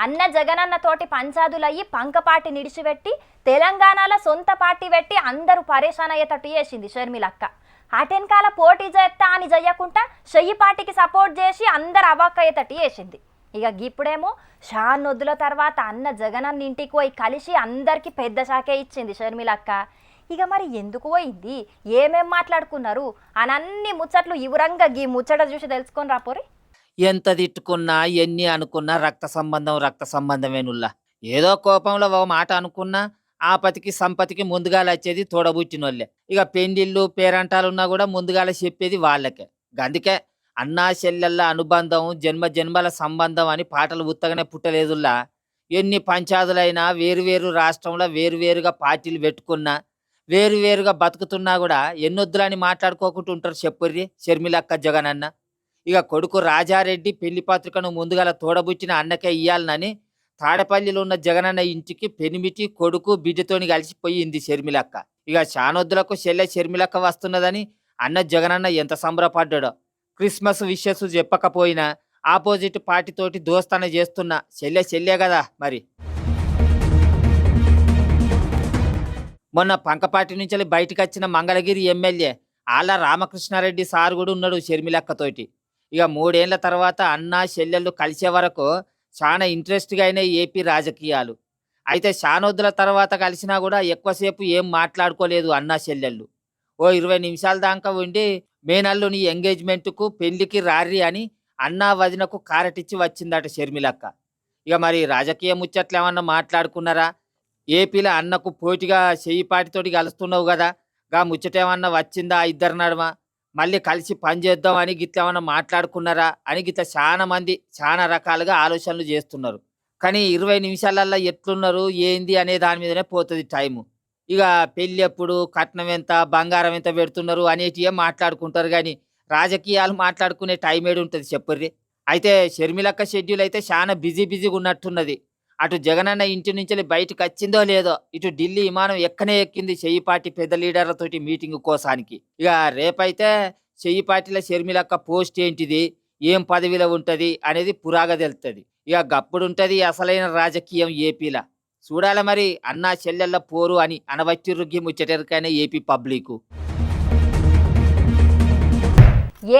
అన్న జగనన్న తోటి పంచాదులయ్యి పంకపాటి నిడిచిపెట్టి తెలంగాణలో సొంత పార్టీ పెట్టి అందరూ పరేషాన్ అయ్యేటట్టు చేసింది షర్మిలక్క. అటెన్కాల పోటీ చేస్తా అని చెయ్యకుండా చెయ్యి పార్టీకి సపోర్ట్ చేసి అందరు అవాక్ అయ్యేటట్టు చేసింది. ఇక ఇప్పుడేమో షానొద్దుల తర్వాత అన్న జగనన్న ఇంటికి పోయి కలిసి అందరికీ పెద్ద శాఖే ఇచ్చింది షర్మిలక్క. ఇక మరి ఎందుకు పోయింది, ఏమేం మాట్లాడుకున్నారు అని అన్ని ముచ్చట్లు వివరంగా గీ ముచ్చట చూసి తెలుసుకొని రాపోరి. ఎంత తిట్టుకున్నా ఎన్ని అనుకున్నా రక్త సంబంధమేనుల్లా. ఏదో కోపంలో ఓ మాట అనుకున్నా ఆపతికి సంపతికి ముందుగాల వచ్చేది తోడబుట్టినోళ్ళే. ఇక పెండిళ్ళు పేరంటాలున్నా కూడా ముందుగాల చెప్పేది వాళ్ళకే. గందుకే అన్నా చెల్లెళ్ళ అనుబంధం జన్మ జన్మల సంబంధం అని పాటలు ఉత్తగానే పుట్టలేదుల్లా. ఎన్ని పంచాదులైనా వేరువేరు రాష్ట్రంలో వేరువేరుగా పార్టీలు పెట్టుకున్నా వేరువేరుగా బతుకుతున్నా కూడా ఎన్నొద్దులని మాట్లాడుకోకుండా ఉంటారు చెప్పుర్రి షర్మిలక్క జగనన్న. ఇక కొడుకు రాజారెడ్డి పెళ్లి పత్రికను ముందుగాల తోడబుచ్చిన అన్నకే ఇయ్యాలనని తాడపల్లిలో ఉన్న జగనన్న ఇంటికి పెనిమిటి కొడుకు బిడ్డతోని కలిసిపోయింది షర్మిలక్క. ఇక చానొద్దులకు చెల్లె షర్మిలక్క వస్తున్నదని అన్న జగనన్న ఎంత సంబరపడ్డాడో. క్రిస్మస్ విషెస్ చెప్పకపోయినా ఆపోజిట్ పార్టీతోటి దోస్తాన చేస్తున్న చెల్లె కదా మరి. మొన్న పంకపాటి నుంచి బయటకు వచ్చిన మంగళగిరి ఎమ్మెల్యే ఆళ్ళ రామకృష్ణారెడ్డి సార్ కూడా ఉన్నాడు షర్మిలక్కతోటి. ఇక 3 ఏళ్ల తర్వాత అన్న చెల్లెళ్ళు కలిసే వరకు చాలా ఇంట్రెస్ట్గా అయినాయి ఏపీ రాజకీయాలు. అయితే శానొద్దుల తర్వాత కలిసినా కూడా ఎక్కువసేపు ఏం మాట్లాడుకోలేదు అన్నా చెల్లెళ్ళు. ఓ 20 నిమిషాల దాకా ఉండి మేనల్లుని ఎంగేజ్మెంట్కు పెళ్లికి రారి అని అన్నా వదినకు కారటిచ్చి వచ్చిందట షర్మిలక్క. ఇక మరి రాజకీయ ముచ్చట్లు ఏమన్నా మాట్లాడుకున్నారా? ఏపీలో అన్నకు పోటీగా చెయ్యిపాటితోటి కలుస్తున్నావు కదా, గా ముచ్చటేమన్నా వచ్చిందా ఇద్దరు నడుమ? మళ్ళీ కలిసి పని చేద్దాం అని గిట్ల ఏమన్నా మాట్లాడుకున్నారా అని గిట్ల చాలా మంది చాలా రకాలుగా ఆలోచనలు చేస్తున్నారు. కానీ 20 నిమిషాలల్లో ఎట్లున్నారు ఏంది అనే దాని మీదనే పోతుంది టైము. ఇక పెళ్ళి ఎప్పుడు, కట్నం ఎంత, బంగారం ఎంత పెడుతున్నారు అనేటివే మాట్లాడుకుంటారు. కానీ రాజకీయాలు మాట్లాడుకునే టైం ఏడు ఉంటుంది చెప్పుర్రి. అయితే షర్మిలక్క షెడ్యూల్ అయితే చాలా బిజీగా ఉన్నట్టున్నది. అటు జగనన్న ఇంటి నుంచి బయటకు వచ్చిందో లేదో, ఇటు ఢిల్లీ విమానం ఎక్కనే ఎక్కింది చెయ్యిపాటి పెద్ద లీడర్లతోటి మీటింగ్ కోసానికి. ఇక రేపైతే చెయ్యిపాటిల షర్మిలక్క పోస్ట్ ఏంటిది, ఏం పదవిలో ఉంటది అనేది పురాగా తెలుస్తుంది. ఇక గప్పుడుంటది అసలైన రాజకీయం ఏపీలా. చూడాలి మరి అన్నా చెల్లెళ్ళ పోరు అని అనవచ్చిరుగ్గి ముచ్చటెరకనే ఏపీ పబ్లిక్.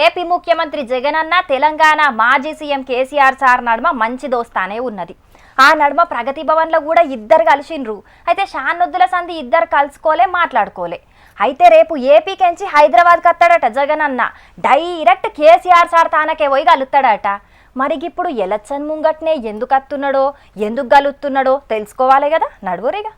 ఏపీ ముఖ్యమంత్రి జగనన్న తెలంగాణ మాజీ సీఎం కేసీఆర్ సార్ నడుమ మంచి దోస్తానే ఉన్నది. ఆ నడుమ ప్రగతి భవన్లో కూడా ఇద్దరు కలిసిండ్రు. అయితే షానొద్దుల సంధి ఇద్దరు కలుసుకోలే, మాట్లాడుకోలే. అయితే రేపు ఏపీకెంచి హైదరాబాద్కి వస్తాడట జగనన్న. డైరెక్ట్ కేసీఆర్ సార్ తానకే పోయి కలుస్తాడట. మరి ఇప్పుడు ఎలక్షన్ ముంగట్నే ఎందుకు వస్తున్నాడో ఎందుకు గలుస్తున్నాడో తెలుసుకోవాలి కదా, నడువురిగా.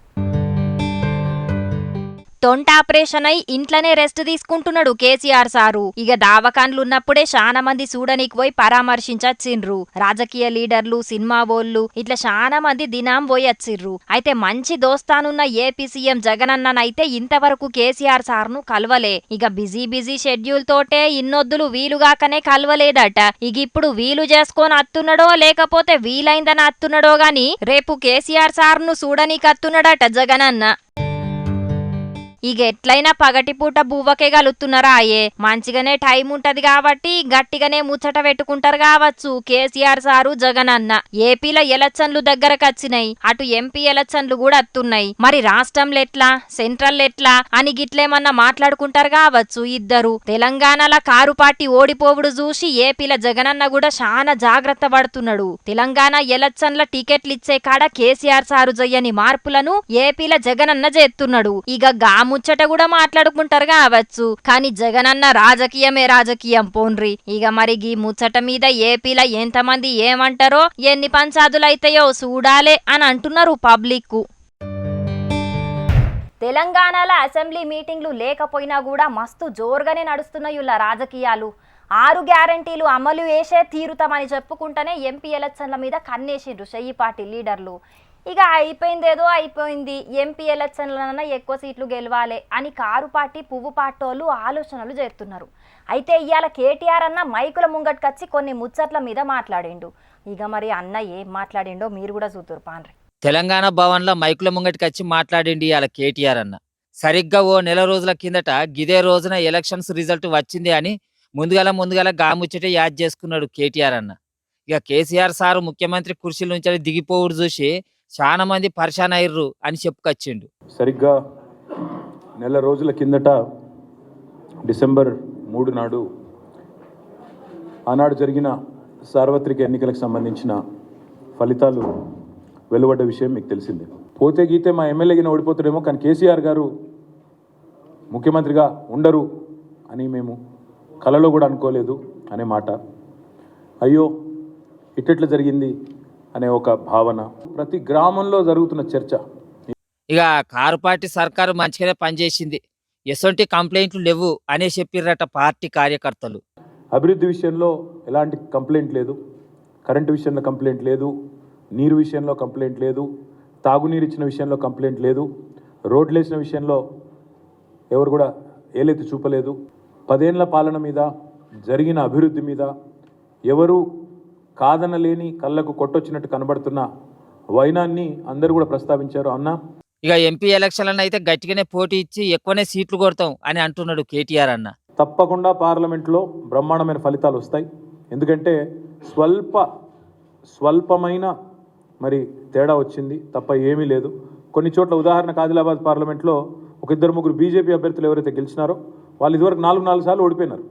తొంట ఆపరేషన్ అయి ఇంట్లోనే రెస్ట్ తీసుకుంటున్నాడు కేసీఆర్ సారు. ఇక దావకాన్లు ఉన్నప్పుడే చాలా మంది చూడనీకి పోయి పరామర్శించొచ్చిండ్రు. రాజకీయ లీడర్లు, సినిమా వోళ్ళు ఇట్లా చాలా మంది దినాం పోయి వచ్చిర్రు. అయితే మంచి దోస్తానున్న ఏపీ సీఎం జగనన్ననైతే ఇంతవరకు కేసీఆర్ సార్ను కలవలే. ఇక బిజీ షెడ్యూల్ తోటే ఇన్నొద్దులు వీలుగాకనే కలవలేదట. ఇక ఇప్పుడు వీలు చేసుకొని అత్తున్నాడో లేకపోతే వీలైందని అత్తున్నాడో గాని రేపు కేసీఆర్ సార్ను చూడనీకి అత్తున్నాడట జగనన్న. ఇక ఎట్లయినా పగటిపూట బువ్వకే గలుతున్నారా అయ్యే, మంచిగానే టైం ఉంటది కాబట్టి గట్టిగానే ముచ్చట పెట్టుకుంటారు కావచ్చు కేసీఆర్ సారు జగనన్న. ఏపీలో ఎలక్షన్లు దగ్గరకు వచ్చినాయి, అటు ఎంపీ ఎలక్షన్లు కూడా వస్తున్నాయి. మరి రాష్ట్రంలో ఎట్లా, సెంట్రల్ ఎట్లా అని గిట్లేమన్నా మాట్లాడుకుంటారు కావచ్చు ఇద్దరు. తెలంగాణలో కారు పార్టీ ఓడిపోవుడు చూసి ఏపీల జగనన్న కూడా చాలా జాగ్రత్త పడుతున్నాడు. తెలంగాణ ఎలక్షన్ల టికెట్లు ఇచ్చే కాడ కేసీఆర్ సారు జయ్యని మార్పులను ఏపీల జగనన్న చేస్తున్నాడు. ఇక ముచ్చట కూడా మాట్లాడుకుంటారు కావచ్చు. కానీ జగనన్న రాజకీయం పోన్రి. ఇక మరి ఈ ముచ్చట మీద ఏపీలో ఎంతమంది ఏమంటారో ఎన్ని పంచాదులైతాయో చూడాలే అని అంటున్నారు పబ్లిక్. తెలంగాణలో అసెంబ్లీ మీటింగ్లు లేకపోయినా కూడా మస్తు జోరుగానే నడుస్తున్నాయి రాజకీయాలు. 6 గ్యారంటీలు అమలు వేసే తీరుతామని చెప్పుకుంటేనే ఎంపీ ఎలక్షన్ల మీద కన్నేసిండ్రు చెయ్యిపాటి లీడర్లు. ఇక అయిపోయిందేదో అయిపోయింది, ఎంపీ ఎలక్షన్లన్నా ఎక్కువ సీట్లు గెలవాలి అని కారు పార్టీ పువ్వు పార్టోళ్ళు ఆలోచనలు చేస్తున్నారు. అయితే ఇవాళ కేటీఆర్ అన్న మైకుల ముంగట్కొచ్చి కొన్ని ముచ్చట్ల మీద మాట్లాడిండు. ఇక మరి అన్న ఏం మాట్లాడిండో మీరు కూడా చూతురు పాండ్రి. తెలంగాణ భవన్లో మైకుల ముంగటికి వచ్చి మాట్లాడిండి ఇవాళ కేటీఆర్ అన్న. సరిగ్గా ఓ నెల రోజుల కిందట గిదే రోజున ఎలక్షన్స్ రిజల్ట్ వచ్చింది అని ముందుగల గాముచ్చటే యాద్ చేసుకున్నాడు కేటీఆర్ అన్న. ఇక కేసీఆర్ సారు ముఖ్యమంత్రి కుర్చీల నుంచి దిగిపోవుడు చూసి చాలా మంది పరిశాన్ అయ్యారు అని చెప్పుకొచ్చిండు. సరిగ్గా నెల రోజుల కిందట డిసెంబర్ 3 నాడు ఆనాడు జరిగిన సార్వత్రిక ఎన్నికలకు సంబంధించిన ఫలితాలు వెలువడ్డ విషయం మీకు తెలిసిందే. పోతే గీతే మా ఎమ్మెల్యేగిన ఓడిపోతాడేమో, కానీ కేసీఆర్ గారు ముఖ్యమంత్రిగా ఉండరు అని మేము కలలో కూడా అనుకోలేదు అనే మాట. అయ్యో ఇట్లా జరిగింది అనే ఒక భావన ప్రతి గ్రామంలో జరుగుతున్న చర్చ. ఇక కారు పార్టీ సర్కారు మంచిగానే పనిచేసింది, ఎసొంటి కంప్లైంట్లు లేవు అనే చెప్పిర్రట పార్టీ కార్యకర్తలు. అభివృద్ధి విషయంలో ఎలాంటి కంప్లైంట్ లేదు, కరెంటు విషయంలో కంప్లైంట్ లేదు, నీరు విషయంలో కంప్లైంట్ లేదు, తాగునీరు ఇచ్చిన విషయంలో కంప్లైంట్ లేదు, రోడ్లు వేసిన విషయంలో ఎవరు కూడా ఏలెత్తి చూపలేదు. 10 ఏళ్ల పాలన మీద జరిగిన అభివృద్ధి మీద ఎవరు కాదనలేని కళ్ళకు కొట్టొచ్చినట్టు కనబడుతున్న వైనాన్ని అందరూ కూడా ప్రస్తావించారు. అన్న ఇక ఎంపీ ఎలక్షన్లను అయితే గట్టిగానే పోటీ ఇచ్చి ఎక్కువనే సీట్లు కొడతాం అని అంటున్నాడు కేటీఆర్ అన్న. తప్పకుండా పార్లమెంట్లో బ్రహ్మాండమైన ఫలితాలు వస్తాయి. ఎందుకంటే స్వల్పమైన మరి తేడా వచ్చింది తప్ప ఏమీ లేదు. కొన్ని చోట్ల ఉదాహరణకు ఆదిలాబాద్ పార్లమెంట్లో ఒక 2-3 బీజేపీ అభ్యర్థులు ఎవరైతే గెలిచినారో వాళ్ళు ఇదివరకు 4 సార్లు ఓడిపోయినారు.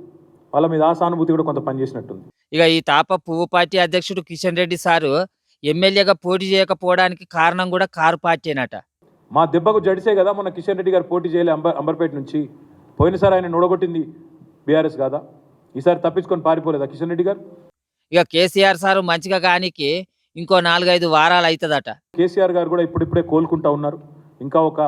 వాళ్ళ మీద ఆ సానుభూతి కూడా కొంత పనిచేసినట్టుంది. ఇక ఈ తాప పువ్వు పార్టీ అధ్యక్షుడు కిషన్ రెడ్డి సారు ఎమ్మెల్యేగా పోటీ చేయకపోవడానికి కారణం కూడా కారు పార్టీనట. మా దెబ్బకు జడిసే కదా మొన్న కిషన్ రెడ్డి గారు పోటీ చేయలే అంబర్పేట నుంచి. పోయినసారి ఆయన నొడగొట్టింది బీఆర్ఎస్ కాదా? ఈసారి తప్పించుకొని పారిపోలేదా కిషన్ రెడ్డి గారు? ఇక కేసీఆర్ సారు మంచిగా కానికి ఇంకో 4-5 వారాలు అవుతుందట. కేసీఆర్ గారు కూడా ఇప్పుడిప్పుడే కోలుకుంటా ఉన్నారు. ఇంకా ఒక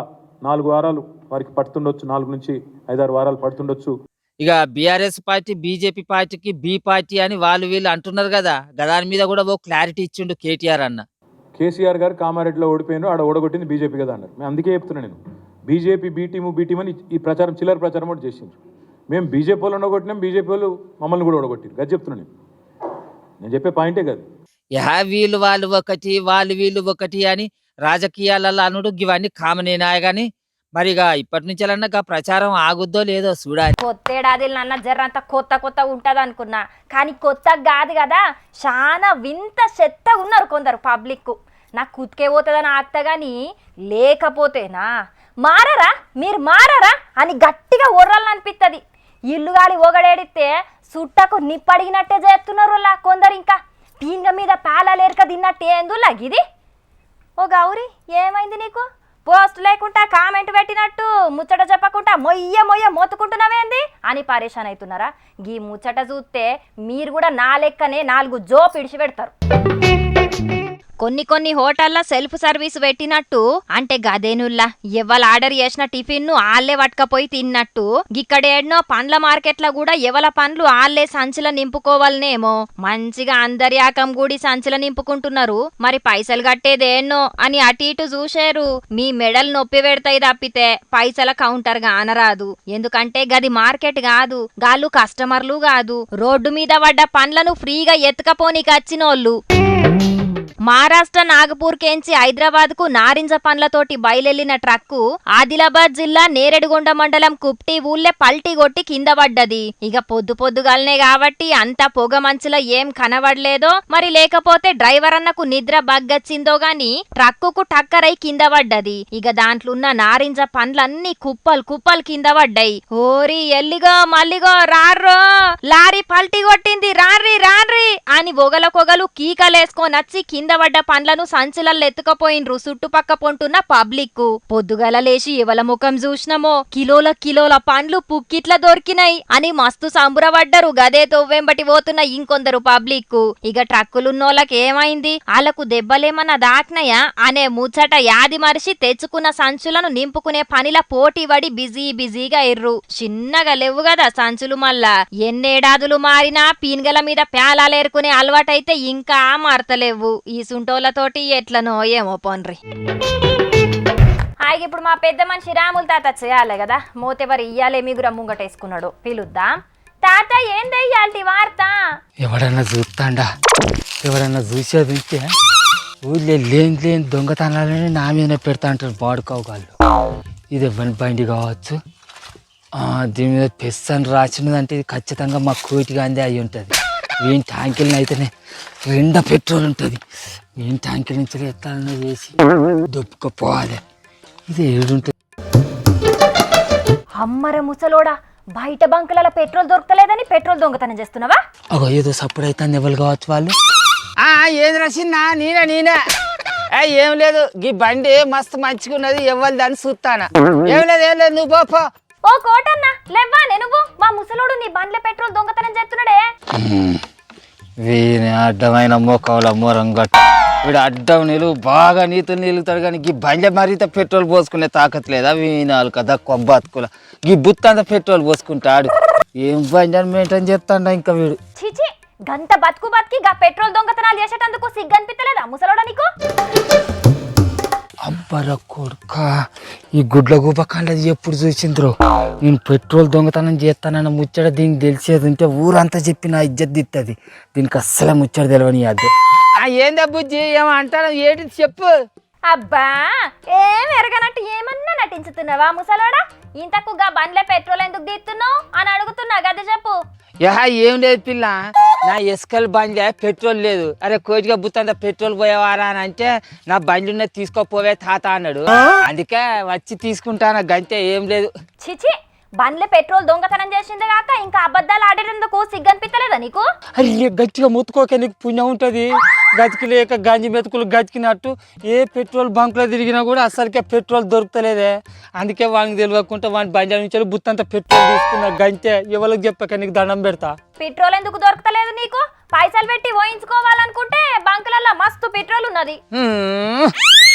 4 వారాలు వారికి పడుతుండొచ్చు, 4 నుంచి 5-6 వారాలు పడుతుండొచ్చు. ఇక బీఆర్ఎస్ పార్టీ బీజేపీ పార్టీకి బి పార్టీ అని వాళ్ళు వీళ్ళు అంటున్నారు కదా, దాని మీద కూడా ఓ క్లారిటీ ఇచ్చిండు కేటీఆర్ అన్న. కేసీఆర్ గారు కామారెడ్డిలో ఓడిపోయినారు, ఆడ ఓడగొట్టింది బీజేపీ కదా అన్నారు. మేము అందుకే చెప్తున్నా, నేను బీజేపీ బీ టీమ్ అని ఈ ప్రచారం చిల్లర ప్రచారం కూడా చేసిండ్రు. మేము బీజేపీ వాళ్ళు ఓడగొట్టినాం, బీజేపీ వాళ్ళు మమ్మల్ని కూడా ఓడగొట్టిరు. అది చెప్తున్నాను నేను చెప్పే పాయింటే కదా. వీళ్ళు వాళ్ళు ఒకటి వాళ్ళు వీళ్ళు ఒకటి అని రాజకీయాలలో అనుడు ఇవన్నీ కామనేనాయ గాని మరి ఇక ఇప్పటి నుంచేలన్నా ప్రచారం ఆగుద్దో లేదో చూడాలి. కొత్తేడాదిలు నన్న జర్రంత కొత్త ఉంటది అనుకున్నా, కానీ కొత్త కాదు కదా, చాలా వింత చెత్తగా ఉన్నారు కొందరు పబ్లిక్. నాకు కుతికే పోతుందని ఆగుతా గాని లేకపోతేనా మీరు మారరా అని గట్టిగా ఒర్రాలనిపిస్తుంది. ఇల్లు గాలి ఒగడేడితే సుట్టకు నిప్పడిగినట్టే చేస్తున్నారు కొందరు. ఇంకా పీంగ మీద పేలలేరుక తిన్నట్టు ఏందులా ఇది? ఓ గౌరీ, ఏమైంది నీకు? పోస్ట్ లేకుండా కామెంట్ పెట్టినట్టు ముచ్చట చెప్పకుండా మొయ్య మోతుకుంటున్నావేంది అని పరేషాన్ అవుతున్నారా? గీ ముచ్చట చూస్తే మీరు కూడా నా లెక్కనే 4 జోప్ ఇడిచి పెడతారు. కొన్ని హోటల్లో సెల్ఫ్ సర్వీస్ పెట్టినట్టు అంటే గదేనుల్లా ఎవరు ఆర్డర్ చేసిన టిఫిన్ ను ఆళ్లే పట్టుకపోయి తిన్నట్టు గిక్కడేడ్నో పండ్ల మార్కెట్లో కూడా ఎవల పండ్లు ఆళ్లే సంచుల నింపుకోవాలనేమో మంచిగా అందరి ఆకం కూడి సంచుల నింపుకుంటున్నారు. మరి పైసలు కట్టేదేన్నో అని అటు ఇటు చూశారు. మీ మెడల్ నొప్పి పెడతాయి తప్పితే పైసల కౌంటర్ గా అనరాదు. ఎందుకంటే గది మార్కెట్ కాదు, గాళ్ళు కస్టమర్లు కాదు, రోడ్డు మీద పడ్డ పండ్లను ఫ్రీగా ఎత్తుకపోనికి వచ్చినోళ్ళు. మహారాష్ట్ర నాగపూర్ కేంచి హైదరాబాద్ కు నారింజ పండ్లతోటి బయలెళ్లిన ట్రక్కు ఆదిలాబాద్ జిల్లా నేరేడుగొండ మండలం కుప్టి ఊళ్ళే పల్టీ కొట్టి కింద పడ్డది. ఇక పొద్దుగాలనే కాబట్టి అంత పొగ మంచులో ఏం కనబడలేదో మరి, లేకపోతే డ్రైవర్ అన్నకు నిద్ర బగ్గచ్చిందో గాని ట్రక్కుకు టక్కరై కింద పడ్డది. ఇక దాంట్లో ఉన్న నారింజ పండ్లన్నీ కుప్పలు కింద పడ్డాయి. ఓరి ఎల్లిగో మల్లిగో రార్రో, లారీ పల్టీ కొట్టింది రాన్రి అని ఒగలకొగలు కీకలేసుకొని వచ్చి కింద పడ్డ పండ్లను సంచులలో ఎత్తుకపోయిన్రు చుట్టుపక్క పొంటున్న పబ్లిక్. పొద్దుగల లేచి ఎవల ముఖం చూసినమో కిలోల పండ్లు పుక్కిట్ల దొరికినాయి అని మస్తు సంబురపడ్డరు. గదే తొవ్వెంబటి పోతున్న ఇంకొందరు పబ్లిక్. ఇక ట్రక్కులున్నోళ్ళకి ఏమైంది, వాళ్ళకు దెబ్బలేమన్నా దాకినాయా అనే ముచ్చట యాది మరిచి తెచ్చుకున్న సంచులను నింపుకునే పనిలా పోటీ పడి బిజీగా ఇర్రు. చిన్నగా లేవు కదా సంచులు. మళ్ళా ఎన్నేడాదులు మారినా పీన్గల మీద పేలాలేరుకునే అలవాటైతే ఇంకా మారతలేవు. ఈ సుంటోళ్లతోటి ఎట్లనో ఏమో పోన్రి. హాయిగా ఇప్పుడు మా పెద్ద మనిషి రాముల తాత చేయాలి కదా, మోతెవరు ఇయ్యాలే మిగుర ముంగటేసుకున్నాడు. పిలుద్దాం. తాత ఏందయ్యాలి వార్త? ఎవడన్నా చూస్తాండా? ఎవరన్నా చూసేది ఉంటే ఊళ్ళో లేని దొంగతనాలని నా మీద పెడతా అంటారు బాడుకోగాళ్ళు. ఇది ఎవరి బండి కావచ్చు, దీని మీద పెస్ అని రాసినదంటే ఇది ఖచ్చితంగా మా కోటి గాంధీ అయి ఉంటుంది. వీని ట్యాంకులను అయితేనే రెండో పెట్రోల్ ఉంటుంది. వీని ట్యాంకుల నుంచి ఎత్తాలన్నా చేసి దొప్పుకపోవాలి. ఇది ఏడుంటుంది. అమ్మర ముసలోడా, బయట బంకులలో పెట్రోల్ దొరకలేదని పెట్రోల్ దొంగతనం చేస్తున్నావా? అగో ఏదో సప్పుడు అయితే ఎవరు కావచ్చు వాళ్ళు. ఏది రసిందా? నేనే ఏం లేదు, ఈ బండి మస్తు మంచిగా ఉన్నది, ఎవరు దాన్ని చూస్తానా. ఏం లేదు నువ్వు పో. ఓ కోటన్న, లేవ్వానే నువ్వు? మా ముసలోడు నీ బండ్ల పెట్రోల్ దొంగతనం చేస్తున్నాడే. వీని అడ్డమైన మోకాల మోరంగట్టు వీడు అడ్డం నిలువు బాగా నీతులు నిలుగుతాడు, కానీ ఈ బండ్ల మరింత పెట్రోల్ పోసుకునే తాకత్ లేదా వీనాలు కదా కొబ్బతుకుల. ఈ బుత్తంత పెట్రోల్ పోసుకుంటాడు. ఏం బండి మెయింటైన్ చేస్తాడా ఇంకా వీడు. చీచి, గంట బతికి గా పెట్రోల్ దొంగతనాలు చేసేటందుకు సిగ్గనిపిస్తలేదా ముసలోడా నీకు? అబ్బర కొడుక, ఈ గుడ్ల గుబ్బ కండది ఎప్పుడు చూసిండ్రు? నేను పెట్రోల్ దొంగతనం చేస్తానన్న ముచ్చట దీనికి తెలిసేది ఉంటే ఊరంతా చెప్పి నా ఇజ్జత్ దిత్తది. దీనికి అస్సలు ముచ్చట తెలియని అది. ఏందా బుజ్జి ఏమంటాను, ఏంటి చెప్పు. అబ్బా, ఏం ఎరగనట్టు ఏమన్నా నటించుతున్నావా ముసలోడా? ఇంతకు గా బండ్ల పెట్రోల్ ఎందుకు తీస్తున్నావు అని అడుగుతున్నా గది చెప్పు. ఏం లేదు పిల్ల, నా ఎస్కల్ బండి పెట్రోల్ లేదు. అరే కోటిగా బుత్తంత పెట్రోల్ పోయేవారా అని అంటే, నా బండి ఉన్నది తీసుకోపోవే తాత అన్నాడు. అందుకే వచ్చి తీసుకుంటాను గంతే, ఏం లేదు. చిచి, బండ్ల పెట్రోల్ దొంగతనం చేసిందే కాక ఇంకా అబద్ధాలు ఆడేటందుకు సిగ్గనిపిస్తలేదా నీకు? అరే గట్టిగా ముత్తుకోక నీకు పుణ్యం ఉంటుంది. గతికి లేక గంజి మెతుకులు గతికినట్టు ఏ పెట్రోల్ బంకులో తిరిగినా కూడా అసలుకే పెట్రోల్ దొరుకుతలేదే. అందుకే వానికి తెలియకుండా వాని బండి నుంచి బుత్తంత పెట్రోల్ తీసుకున్నా గంతే. ఎవరికి చెప్పాక నీకు దండం పెడతా. పెట్రోల్ ఎందుకు దొరకలేదు నీకు? పైసలు పెట్టి పోయించుకోవాలనుకుంటే బంకులలో మస్తు పెట్రోల్ ఉన్నది.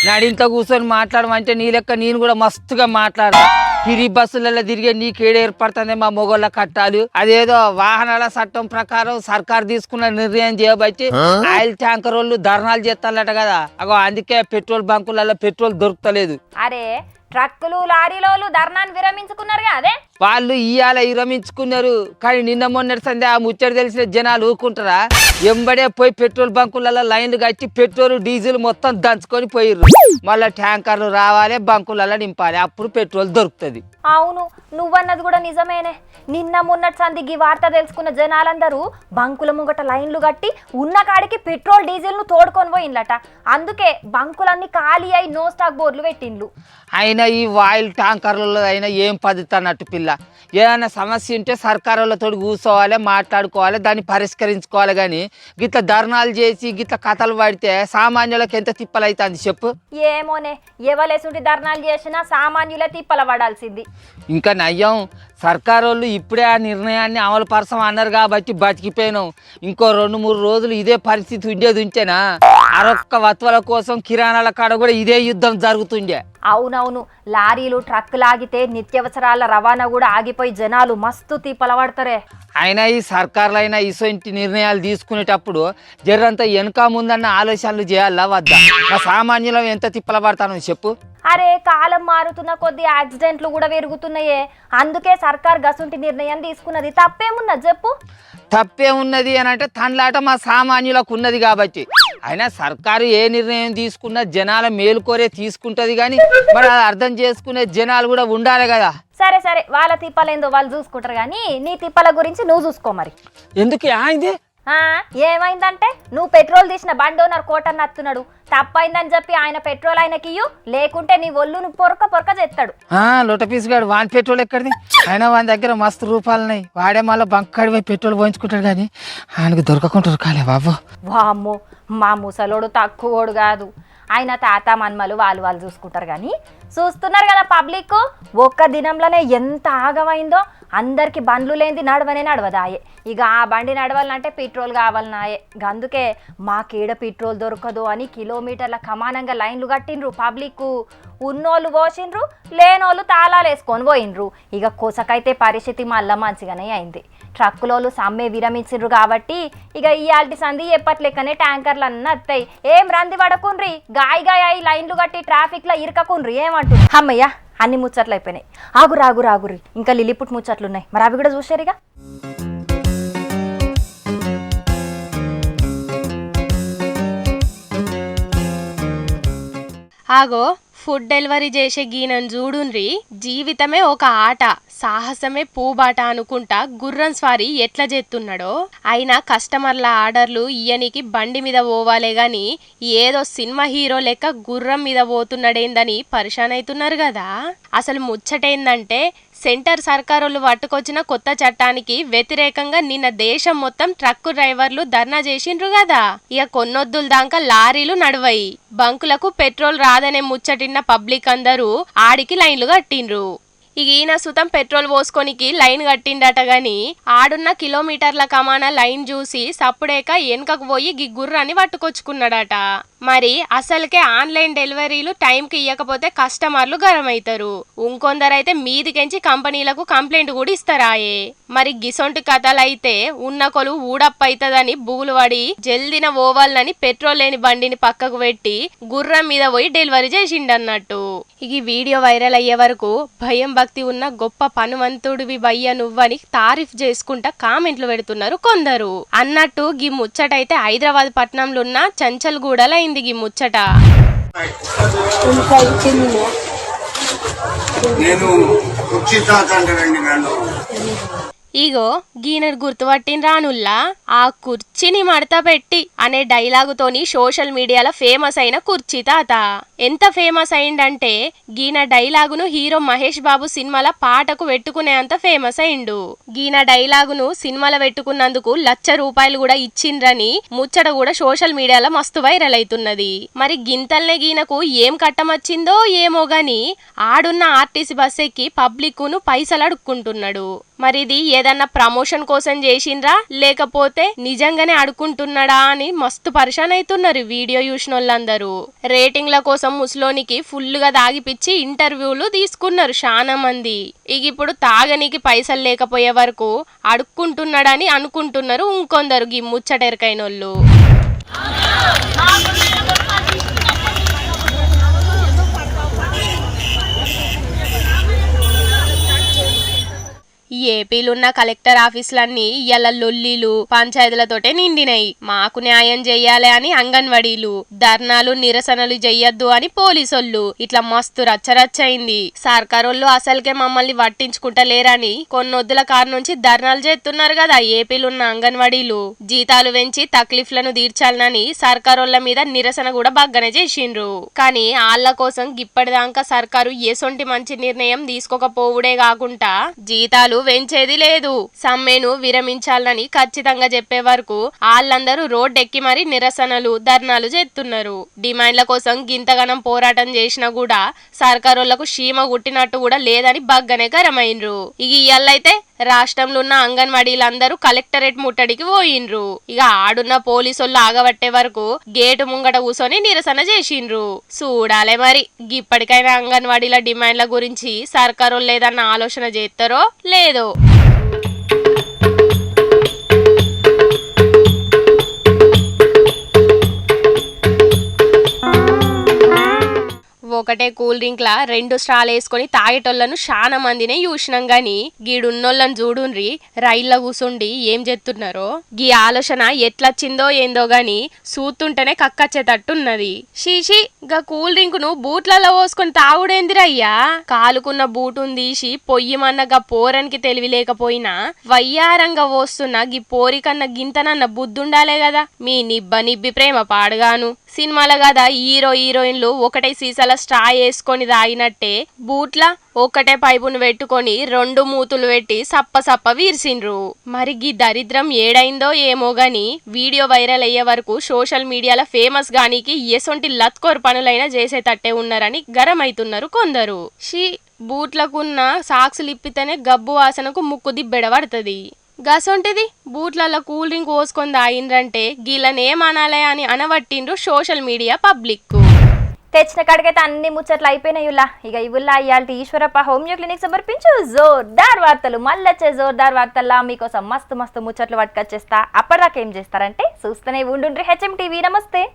నాడింట్లో కూర్చొని మాట్లాడమంటే నీ లెక్క నేను కూడా మస్తుగా మాట్లాడతా. పిరి బస్సులలో తిరిగే నీకేడ ఏర్పడుతుంది మా మొగోళ్ళ కట్టాలు. అదేదో వాహనాల చట్టం ప్రకారం సర్కారు తీసుకున్న నిర్ణయం చేయబట్టి ఆయిల్ ట్యాంకర్ వాళ్ళు ధర్నాలు చేస్తారట కదా. అగో అందుకే పెట్రోల్ బంకులలో పెట్రోల్ దొరుకుతలేదు. అరే, ట్రక్కులు లారీలోలు ధర్నాన్ని విరమించుకున్నారుగా అదే. వాళ్ళు ఇవాళ విరమించుకున్నారు, కానీ నిన్న మొన్నటి సందే ఆ ముచ్చట తెలిసిన జనాలు ఊరుకుంటారా? ఎంబడే పోయి పెట్రోల్ బంకులలో లైన్లు కట్టి పెట్రోల్ డీజిల్ మొత్తం దంచుకొని పోయిర్రు. మళ్ళీ ట్యాంకర్లు రావాలి, బంకులలో నింపాలి, అప్పుడు పెట్రోల్ దొరుకుతుంది. అవును, నువ్వన్నది కూడా నిజమేనే. నిన్న మొన్నటి సందికి వార్త తెలుసుకున్న జనాలందరూ బంకుల ముంగట లైన్లు కట్టి ఉన్న కాడికి పెట్రోల్ డీజిల్ ను తోడుకొని పోయిందట. అందుకే బంకులన్నీ ఖాళీ అయి నో స్టాక్ బోర్డులు పెట్టిండ్లు. అయినా ఈ ఆయిల్ ట్యాంకర్లలో అయినా ఏం పద్ధతి అన్నట్టు పిల్ల. ఏదైనా సమస్య ఉంటే సర్కారులతో కూర్చోవాలి, మాట్లాడుకోవాలి, దాన్ని పరిష్కరించుకోవాలి. కానీ గిట్ల ధర్నాలు చేసి గిట్ల కథలు పడితే సామాన్యులకు ఎంత తిప్పలైతుంది చెప్పు. ఏమోనే, ఎవలేసుంటి ధర్నాలు చేసినా సామాన్యులే తిప్పల పడాల్సింది. ఇంకా నయ్యం, సర్కారు వాళ్ళు ఇప్పుడే ఆ నిర్ణయాన్ని అమలు పరచం అన్నారు కాబట్టి బతికిపోయినాం. ఇంకో 2-3 రోజులు ఇదే పరిస్థితి ఉండేది ఉంటేనా అరొక్క వత్వల కోసం కిరాణాల కాడ కూడా ఇదే యుద్ధం జరుగుతుండే. అవునవును, లారీలు ట్రక్కులు ఆగితే నిత్యావసరాల రవాణా కూడా ఆగిపోయి జనాలు మస్తు తిప్పల పడతారే. అయినా ఈ సర్కారులైనా ఇటువంటి నిర్ణయాలు తీసుకునేటప్పుడు జర్రంతా వెనక ముందన్న ఆలోచనలు చేయాలా వద్దా? మా సామాన్యులం ఎంత తిప్పల పడతాను చెప్పు. అరే, కాలం మారుతున్న కొద్ది యాక్సిడెంట్లు కూడా పెరుగుతున్నాయే. అందుకే సర్కార్ గసుంటి నిర్ణయం తీసుకున్నది. తప్పేమున్నది చెప్పు? తప్పే ఉన్నది అని అంటే తనలాట మా సామాన్యులకు ఉన్నది కాబట్టి. అయినా సర్కారు ఏ నిర్ణయం తీసుకున్నా జనాల మేలుకోరే తీసుకుంటది, కానీ మరి అది అర్థం చేసుకునే జనాలు కూడా ఉండాలి కదా. సరే సరే, వాళ్ళ తిప్పలేందో వాళ్ళు చూసుకుంటారు, కానీ నీ తిప్పల గురించి నువ్వు చూసుకో మరి. ఎందుకు ఆయింది? ఏమైందంటే, నువ్వు పెట్రోల్ తీసిన బండి ఓనర్ కోటన్న అత్తున్నాడు. తప్పైందని చెప్పి ఆయన పెట్రోల్ ఆయనకి ఇయ్యు, లేకుంటే నీ ఒళ్ళును పొరక చేస్తాడు. లొట పీస్ గాడు వాని పెట్రోల్ ఎక్కడిది? అయినా వాని దగ్గర మస్తు రూపాయలున్నాయి. వాడే మళ్ళీ బంకాడి పోయి పెట్రోల్ పోయించుకుంటాడు, కానీ ఆయనకు దొరకకుంటారు కాలే బాబు. వామ్మో, మా ముసలోడు తక్కువోడు కాదు. ఆయన తాత మన్మలు వాళ్ళు చూసుకుంటారు, కానీ చూస్తున్నారు కదా పబ్లిక్. ఒక్క దినంలోనే ఎంత ఆగమైందో. అందరికి బండ్లు లేనిది నడవదాయే. ఇక ఆ బండి నడవాలంటే పెట్రోల్ కావాలన్నాయే. అందుకే మాకేడ పెట్రోల్ దొరకదు అని కిలోమీటర్ల కమానంగా లైన్లు కట్టిండ్రు పబ్లిక్. ఉన్నోళ్ళు పోసిండ్రు, లేనోళ్ళు తాళాలు వేసుకొని పోయిండ్రు. ఇక కొసకైతే పరిస్థితి మళ్ళా మంచిగానే అయింది. ట్రక్కులోళ్ళు సమ్మె విరమించిండ్రు కాబట్టి ఇక ఇయాల్టి సంధి ఎప్పట్లెక్కనే ట్యాంకర్లు అన్నీ వస్తాయి. ఏం రంది పడకుండ్రి, గాయ లైన్లు కట్టి ట్రాఫిక్ లో ఇరకకుండ్రి. ఏమంటు అమ్మయ్య, అన్ని ముచ్చట్లు అయిపోయినాయి. ఆగురి ఇంకా లిలిపుట్ ముచ్చట్లు ఉన్నాయి, మరి అవి కూడా చూసారుగా. ఆగో, ఫుడ్ డెలివరీ చేసే గీనను చూడుండ్రి, జీవితమే ఒక ఆట, సాహసమే పూబాట అనుకుంటా గుర్రం స్వారీ ఎట్లా చేస్తున్నాడో. అయినా కస్టమర్ల ఆర్డర్లు ఇయ్యనికి బండి మీద పోవాలే గాని ఏదో సినిమా హీరో లెక్క గుర్రం మీద పోతున్నాడేందని పరిశాన్ అవుతున్నారు కదా. అసలు ముచ్చటేందంటే సెంటర్ సర్కారోళ్ళు పట్టుకొచ్చిన కొత్త చట్టానికి వ్యతిరేకంగా నిన్న దేశం మొత్తం ట్రక్కు డ్రైవర్లు ధర్నా చేసిండ్రు కదా. ఇక కొన్నొద్దుల దాకా లారీలు నడువయి, బంకులకు పెట్రోల్ రాదనే ముచ్చటిన్న పబ్లిక్ అందరూ ఆడికి లైన్లు కట్టిండ్రు. ఇక ఈయన సుతం పెట్రోల్ పోసుకోనికి లైన్ కట్టిండట గాని ఆడున్న కిలోమీటర్ల కమాన లైన్ చూసి సప్పుడేక వెనుకకు పోయి గుర్రాన్ని పట్టుకొచ్చుకున్నాడట. మరి అసలుకే ఆన్లైన్ డెలివరీలు టైంకి ఇయ్యకపోతే కస్టమర్లు గరమవుతారు. ఇంకొందరైతే మీదికెంచి కంపెనీలకు కంప్లైంట్ కూడా ఇస్తారాయే. మరి గిసొంటి కథలైతే ఉన్న కొలు ఊడప్పైతదని బూలు పడి జల్దిన ఓవాలని పెట్రోల్ లేని బండిని పక్కకు పెట్టి గుర్రం మీద పోయి డెలివరీ చేసిండన్నట్టు. ఇక వీడియో వైరల్ అయ్యే వరకు భయం భక్తి ఉన్న గొప్ప పనువంతుడివి భయ్య నువ్వని తారీఫ్ చేసుకుంటా కామెంట్లు పెడుతున్నారు కొందరు. అన్నట్టు గీ ముచ్చటైతే హైదరాబాద్ పట్టణంలో ఉన్న చంచల్గూడలో అయింది గీ ముచ్చట. ఇగో గీనడు గుర్తుపట్టిన రానుల్లా ఆ కుర్చీని మడత పెట్టి అనే డైలాగుతోని సోషల్ మీడియాలో ఫేమస్ అయిన కుర్చీ తాత. ఎంత ఫేమస్ అయిందంటే గీన డైలాగును హీరో మహేష్ బాబు సినిమాల పాటకు పెట్టుకునే అంత ఫేమస్ అయిండు. గీన డైలాగును సినిమాలో పెట్టుకున్నందుకు ₹1,00,000 కూడా ఇచ్చిండ్రని ముచ్చట కూడా సోషల్ మీడియాలో మస్తు వైరల్ అవుతున్నది. మరి గింతల్నే గీనకు ఏం కట్టమచ్చిందో ఏమో గాని ఆడున్న ఆర్టీసీ బస్ ఎక్కి పబ్లిక్ ను పైసలు అడుక్కుంటున్నాడు. మరి ఇది ఏదన్నా ప్రమోషన్ కోసం చేసిండ్రా లేకపోతే నిజంగానే అడుకుంటున్నాడా అని మస్తు పరిశాన్ అవుతున్నారు వీడియో చూసిన వాళ్ళందరూ. రేటింగ్ల కోసం ముసలోనికి ఫుల్ గా తాగిపిచ్చి ఇంటర్వ్యూలు తీసుకున్నారు చాలా మంది. ఇక ఇప్పుడు తాగనికి పైసలు లేకపోయే వరకు అడుక్కుంటున్నాడని అనుకుంటున్నారు ఇంకొందరు ఈ ముచ్చటెరకైనోళ్ళు. ఏపీలున్న కలెక్టర్ ఆఫీసులన్నీ ఇయ్యాల లొల్లీలు పంచాయతీలతోటే నిండినాయి. మాకు న్యాయం చెయ్యాలి అని అంగన్వాడీలు, ధర్నాలు నిరసనలు చెయ్యొద్దు అని పోలీసోళ్ళు, ఇట్లా మస్తు రచ్చరచ్చయింది. సర్కారోళ్ళు అసలుకే మమ్మల్ని పట్టించుకుంటలేరని కొన్నొద్దుల కారు నుంచి ధర్నాలు చేస్తున్నారు కదా ఏపీలున్న అంగన్వాడీలు. జీతాలు పెంచి తక్లీఫ్లను తీర్చాలని సర్కారోళ్ళ మీద నిరసన కూడా బాగానే చేసిండ్రు. కానీ ఆళ్ల కోసం ఇప్పటిదాకా సర్కారు ఎసొంటి మంచి నిర్ణయం తీసుకోకపోవుడే కాకుండా జీతాలు వెంచేది లేదు, సమ్మెను విరమించాలని ఖచ్చితంగా చెప్పే వరకు వాళ్ళందరూ రోడ్డెక్కి మరి నిరసనలు ధర్నాలు చేస్తున్నారు. డిమాండ్ల కోసం గింతగనం పోరాటం చేసినా కూడా సర్కారోళ్లకు సీమ గుట్టినట్టు కూడా లేదని బగ్గనే గరమైండ్రు. ఇక ఇయ్యాలైతే రాష్ట్రంలో ఉన్న అంగన్వాడీలందరూ కలెక్టరేట్ ముట్టడికి పోయిండ్రు. ఇక ఆడున్న పోలీసులు ఆగబట్టే వరకు గేటు ముంగట కూసొని నిరసన చేసిండ్రు. చూడాలే మరి ఇప్పటికైనా అంగన్వాడీల డిమాండ్ల గురించి సర్కారోళ్ళు ఏదన్నా ఆలోచన చేస్తారో లేదో. ఒకటే కూల్ డ్రింక్ లా 2 స్ట్రాలు వేసుకొని తాగేటోళ్లను చాలా మందినే చూసినాం గాని గీడున్నోళ్ళని చూడుండ్రి రైల్లో కూసుండి ఏం చేస్తున్నారో. గీ ఆలోచన ఎట్లొచ్చిందో ఏందో గాని చూస్తుంటేనే కక్కచ్చేటట్టున్నది. షీషి గా కూల్ డ్రింక్ ను బూట్లలో పోసుకొని తాగుడేందిరయ్యా. కాలుకున్న బూటును తీసి పొయ్యిమన్న గా పోరనికి తెలివి లేకపోయినా వయ్యారంగా పోస్తున్న గీ పోరికన్న గింతనన్న బుద్ధుండాలే కదా. మీ నిబ్బి ప్రేమ పాడుగాను. సినిమాల కదా హీరో హీరోయిన్లు ఒకటే సీసాల స్ట్రా వేసుకొని తాగినట్టే బూట్ల ఒక్కటే పైపును పెట్టుకొని 2 మూతులు పెట్టి సప్ప వీర్సిండ్రు. మరి గీ దరిద్రం ఏడైందో ఏమో గాని వీడియో వైరల్ అయ్యే వరకు సోషల్ మీడియాలో ఫేమస్ గానికి ఎసొంటి లత్కోర్ పనులైనా చేసేటట్టే ఉన్నారని గరమైతున్నారు కొందరు. బూట్లకున్న సాక్సులు ఇప్పితేనే గబ్బు వాసనకు ముక్కు దిబ్బెడబడుతుంది. గసొంటిది బూట్లలో కూల్ డ్రింక్ పోసుకొని తాగిండ్రంటే గీలనేమనాలే అని అనవట్టిండ్రు సోషల్ మీడియా పబ్లిక్. తెచ్చిన కాడికైతే అన్ని ముచ్చట్లు అయిపోయినాయిలా. ఇక ఇవుల్లా ఇయాల్టి ఈశ్వరప్ప హోమియో క్లినిక్ సమర్పించు జోర్దార్ వార్తలు. మళ్ళొచ్చే జోర్దార్ వార్తల్లా మీకోసం మస్తు ముచ్చట్లు పట్టుకొచ్చేస్తా. అప్పటిదాకా ఏం చేస్తారంటే చూస్తూనే ఉండుండ్రి హెచ్ఎం టీవీ. నమస్తే.